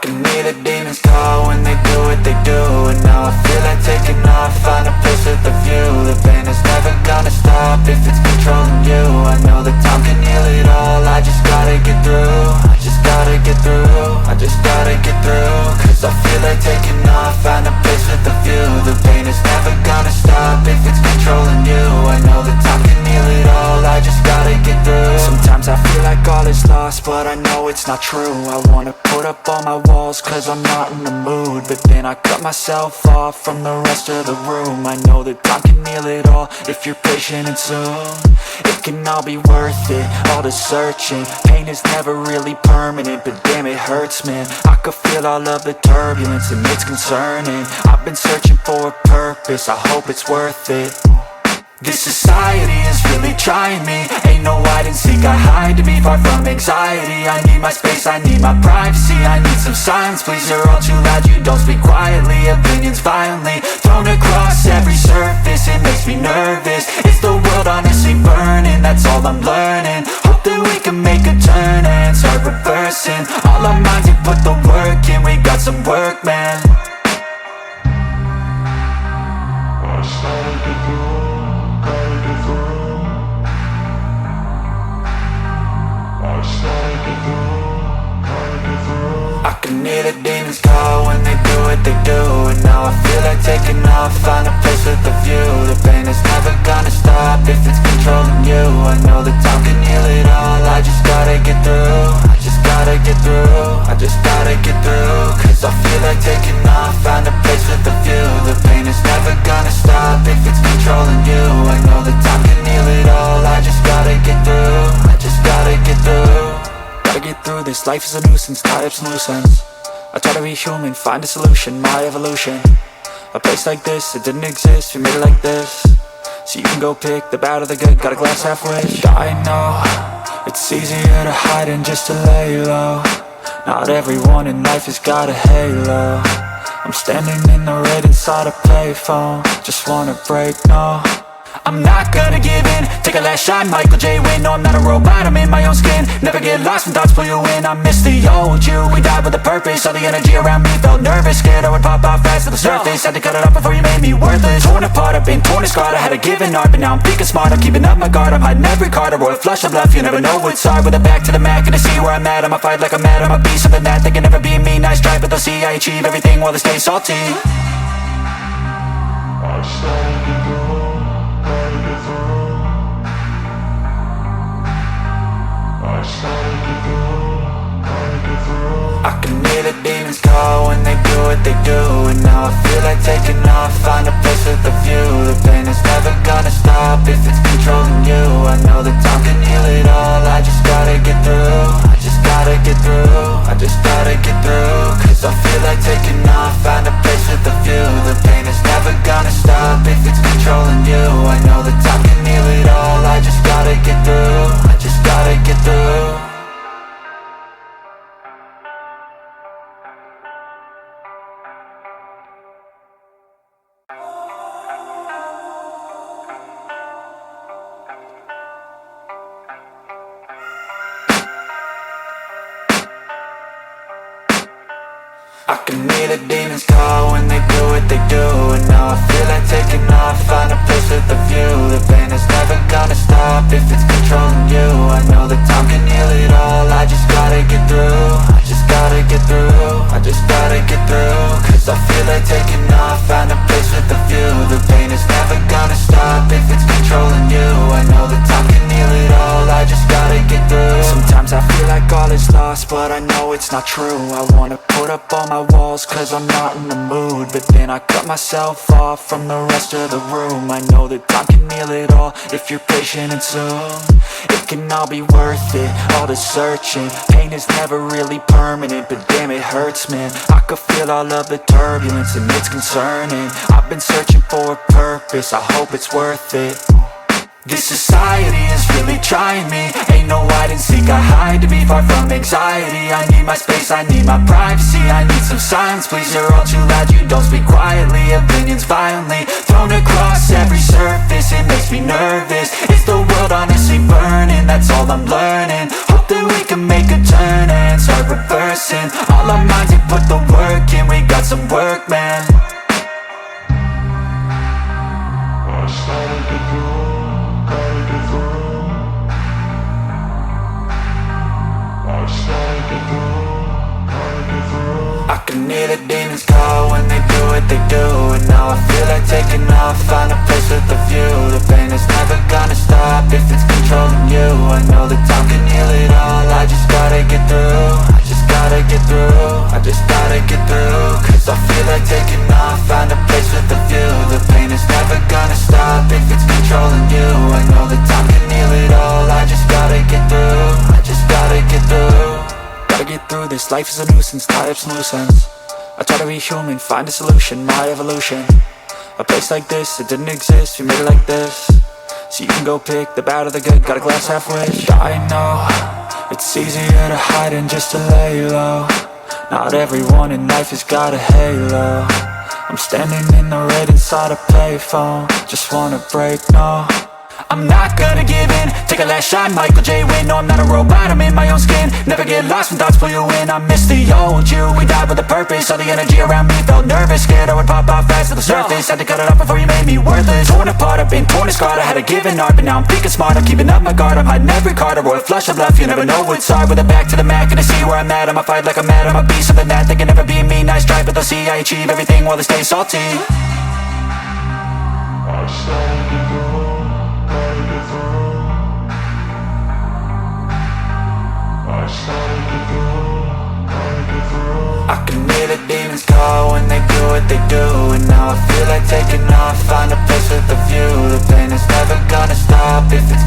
can hear the demons call when they do what they do. And now I feel like taking off, find a place with a view. The pain is never gonna stop if it's controlling you. I know that time can heal it all, I just gotta get through. I just gotta get through, I just gotta get through. Cause I feel like taking off, find a place with a view. The pain is never gonna stop if it's controlling you. I know that time can heal it all, I just gotta get through. Sometimes I feel like all is lost, but I know it's not true. I wanna put up all my walls cause I'm not in the mood, but then I cut myself off from the rest of the room. I know that time can heal it all if you're patient, and soon it can all be worth it, all the searching. Pain is never really permanent, but damn it hurts, man. I could feel all of the turbulence and it's concerning. I've been searching for a purpose, I hope it's worth it. This society is really trying me. Ain't no hide and seek, I hide to be far from anxiety. I need my space, I need my privacy. I need some silence, please, you're all too loud. You don't speak quietly, opinions violently thrown across every surface. It makes me nervous, is the world honestly burning? That's all I'm learning. Hope that we can make a turn and start reversing all our minds and put the work in. We got some work, man. I can hear the demons call when they do what they do. And now I feel like taking off, find a place with a view. The pain is never gonna stop if it's controlling you. I know that time can heal it all, I just gotta get through. I just gotta get through, I just gotta get through. Cause I feel like taking off, find a place with a view. The pain is never gonna stop if it's controlling you. I know that time can heal it all, I just gotta get through. I just gotta get through. Gotta get through this, life is a nuisance, tie up some loose ends. I try to be human, find a solution, my evolution. A place like this, it didn't exist, we made it like this. So you can go pick the bad or the good, got a glass half wish. I know, it's easier to hide than just to lay low. Not everyone in life has got a halo. I'm standing in the red inside a payphone, just wanna break, no. I'm not gonna give in, take a last shot, Michael J. Win. No, I'm not a robot, I'm in my own skin. Never get lost when thoughts pull you in. I miss the old you, we died with a purpose. All the energy around me felt nervous, scared I would pop out fast to the surface. Had to cut it off before you made me worthless. Torn apart, I've been torn and scarred. I had a given art, but now I'm thinking smart. I'm keeping up my guard, I'm hiding every card. A royal flush of bluff, you never know what's hard. With a back to the mat, gonna see where I'm at. I'ma fight like I'm mad, I'ma be something that they can never be me. Nice try, but they'll see I achieve everything while they stay salty. I started to go. I can hear the demons call when they do what they do. And now I feel like taking off, find a place with a view. The pain is never gonna stop if it's controlling you. I know that time can heal it all, I just gotta get through. I just gotta get through, I just gotta get through. Cause I feel like taking off, find a place with a view. The pain is never gonna stop if it's controlling you. I know that time can heal it all, I just gotta get through. I just gotta get through. I can hear the demons call when they do what they do. And now I feel like taking off, find a place with a view. The pain is never gonna stop if it's controlling you. I know that time can heal it all, I just gotta get through. I just gotta get through, I just gotta get through. Cause I feel like taking off, find a place with a view. The pain is never gonna stop if it's controlling you. I know that time can heal it all, I just gotta get through. Sometimes I feel like all is lost, but I know it's not true. I wanna put up all my walls cause I'm not in the mood, but then I cut myself off from the rest of the room. I know that time can heal it all if you're patient, and soon it can all be worth it, all the searching. Pain is never really permanent, but damn it hurts, man. I could feel all of the turbulence and it's concerning. I've been searching for a purpose, I hope it's worth it. This society is really trying me. Ain't no hide and seek, I hide to be far from anxiety. I need my space, I need my privacy. I need some silence, please, you're all too loud. You don't speak quietly, opinions violently thrown across every surface. It makes me nervous, is the world honestly burning? That's all I'm learning. Hope that we can make a turn and start reversing all our minds and put the work in. We got some work, man. I just gotta get through, gotta get through. I just gotta get through, gotta get through. I can hear the demons call when they do what they do. And now I feel like taking off, find a place with a view. The pain is never gonna stop if it's controlling you. I know that time can heal it all. I just gotta get through, I just gotta get through, I just gotta get through. Cause I feel like taking off, find a place with a view. The pain is never gonna stop if it's controlling you. I know that time can heal it all. I just gotta get through, I just gotta get through. Gotta get through this, life is a nuisance, tie up some loose ends. I try to be human, find a solution, my evolution. A place like this, it didn't exist, we made it like this. So you can go pick the bad or the good, got a glass halfway. I know, it's easier to hide than just to lay low. Not everyone in life has got a halo. I'm standing in the red inside a payphone. Just wanna break, no, I'm not gonna give in. Take a last shot, Michael J. Win. No, I'm not a robot, I'm in my own skin. Never get lost when thoughts pull you in. I miss the old you, we died with a purpose. All the energy around me felt nervous, scared I would pop off fast to the surface. Had to cut it off before you made me worthless. Torn apart, I've been torn and scarred. I had a given art, but now I'm thinking smart. I'm keeping up my guard, I'm hiding every card. A royal flush of love, you never know what's hard. With a back to the mat, gonna see where I'm at. I'ma fight like I'm mad, I'ma be something that they can never be me. Nice try, but they'll see I achieve everything while they stay salty. I just gotta get through, gotta get through. I just gotta get through, gotta get through. I can hear the demons call when they do what they do. And now I feel like taking off, find a place with a view. The pain is never gonna stop if it's